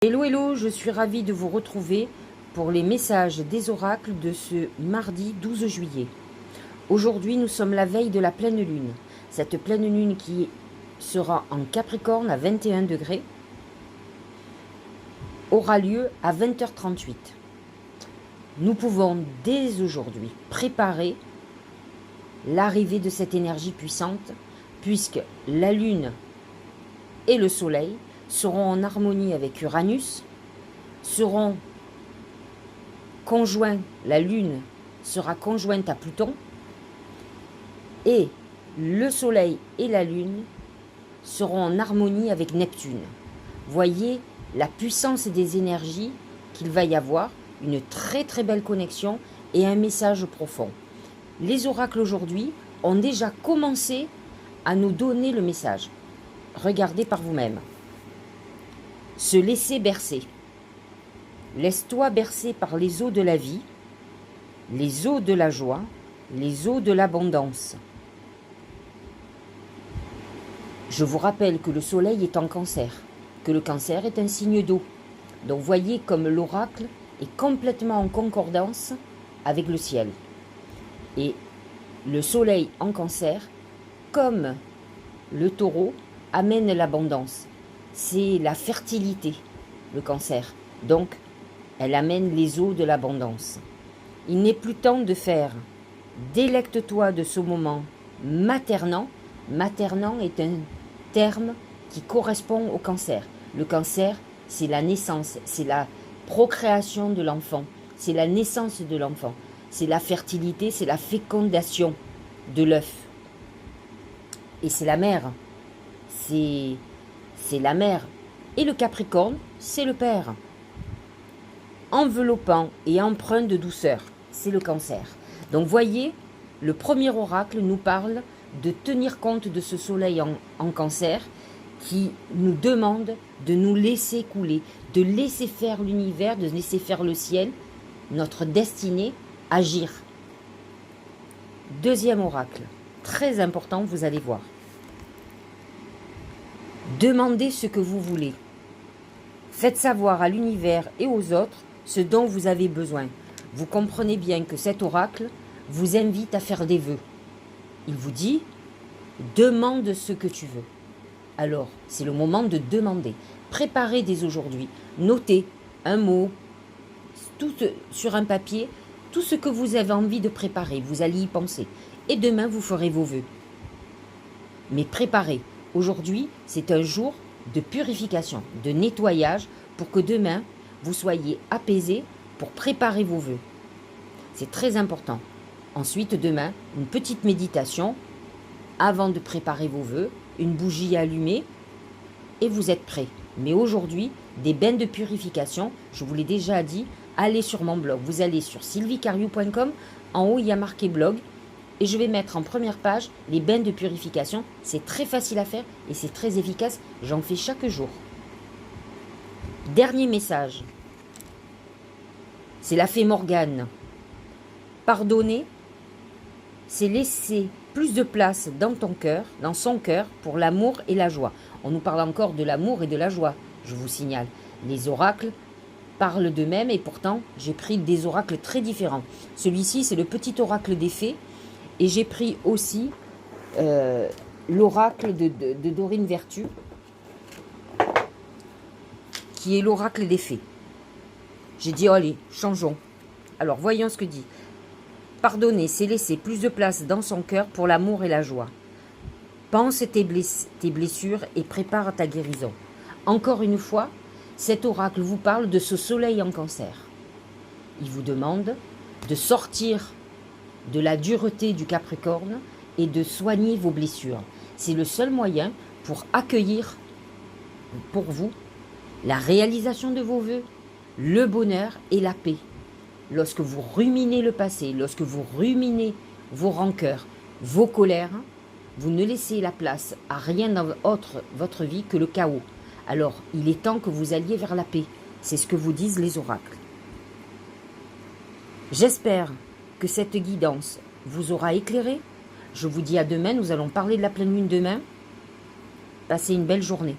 Hello, hello, je suis ravie de vous retrouver pour les messages des oracles de ce mardi 12 juillet. Aujourd'hui, nous sommes la veille de la pleine lune. Cette pleine lune qui sera en Capricorne à 21 degrés aura lieu à 20h38. Nous pouvons dès aujourd'hui préparer l'arrivée de cette énergie puissante puisque la lune et le soleil seront en harmonie avec Uranus, seront conjoints, la lune sera conjointe à Pluton, et le soleil et la lune seront en harmonie avec Neptune. Voyez la puissance des énergies qu'il va y avoir, une très très belle connexion et un message profond. Les oracles aujourd'hui ont déjà commencé à nous donner le message. Regardez par vous-même. Se laisser bercer. Laisse-toi bercer par les eaux de la vie, les eaux de la joie, les eaux de l'abondance. Je vous rappelle que le soleil est en cancer, que le cancer est un signe d'eau. Donc voyez comme l'oracle est complètement en concordance avec le ciel. Et le soleil en cancer, comme le taureau, amène l'abondance. C'est la fertilité, le cancer. Donc, elle amène les eaux de l'abondance. Il n'est plus temps de faire « délecte-toi de ce moment maternant ». Maternant est un terme qui correspond au cancer. Le cancer, c'est la naissance, c'est la procréation de l'enfant, c'est la naissance de l'enfant, c'est la fertilité, c'est la fécondation de l'œuf. Et c'est la mère, c'est la mère. Et le Capricorne, c'est le père. Enveloppant et empreint de douceur, c'est le cancer. Donc voyez, le premier oracle nous parle de tenir compte de ce soleil en cancer qui nous demande de nous laisser couler, de laisser faire l'univers, de laisser faire le ciel, notre destinée, agir. Deuxième oracle, très important, vous allez voir. Demandez ce que vous voulez. Faites savoir à l'univers et aux autres ce dont vous avez besoin. Vous comprenez bien que cet oracle vous invite à faire des vœux. Il vous dit, demande ce que tu veux. Alors, c'est le moment de demander. Préparez dès aujourd'hui. Notez un mot, tout sur un papier, tout ce que vous avez envie de préparer. Vous allez y penser. Et demain, vous ferez vos vœux. Mais préparez. Aujourd'hui, c'est un jour de purification, de nettoyage pour que demain, vous soyez apaisés pour préparer vos vœux. C'est très important. Ensuite, demain, une petite méditation avant de préparer vos vœux, une bougie allumée et vous êtes prêts. Mais aujourd'hui, des bains de purification, je vous l'ai déjà dit, allez sur mon blog. Vous allez sur sylviecariou.com, en haut, il y a marqué blog. Et je vais mettre en première page les bains de purification. C'est très facile à faire et c'est très efficace. J'en fais chaque jour. Dernier message. C'est la fée Morgane. Pardonner, c'est laisser plus de place dans ton cœur, dans son cœur, pour l'amour et la joie. On nous parle encore de l'amour et de la joie, je vous signale. Les oracles parlent d'eux-mêmes et pourtant, j'ai pris des oracles très différents. Celui-ci, c'est le petit oracle des fées. Et j'ai pris aussi l'oracle de Dorine Vertu, qui est l'oracle des fées. J'ai dit, allez, changeons. Alors, voyons ce que dit. Pardonner, c'est laisser plus de place dans son cœur pour l'amour et la joie. Pense tes blessures et prépare ta guérison. Encore une fois, cet oracle vous parle de ce soleil en cancer. Il vous demande de sortir de la dureté du Capricorne et de soigner vos blessures. C'est le seul moyen pour accueillir pour vous la réalisation de vos vœux, le bonheur et la paix. Lorsque vous ruminez le passé, lorsque vous ruminez vos rancœurs, vos colères, vous ne laissez la place à rien dans votre vie que le chaos. Alors, il est temps que vous alliez vers la paix. C'est ce que vous disent les oracles. J'espère que cette guidance vous aura éclairé. Je vous dis à demain, nous allons parler de la pleine lune demain. Passez une belle journée.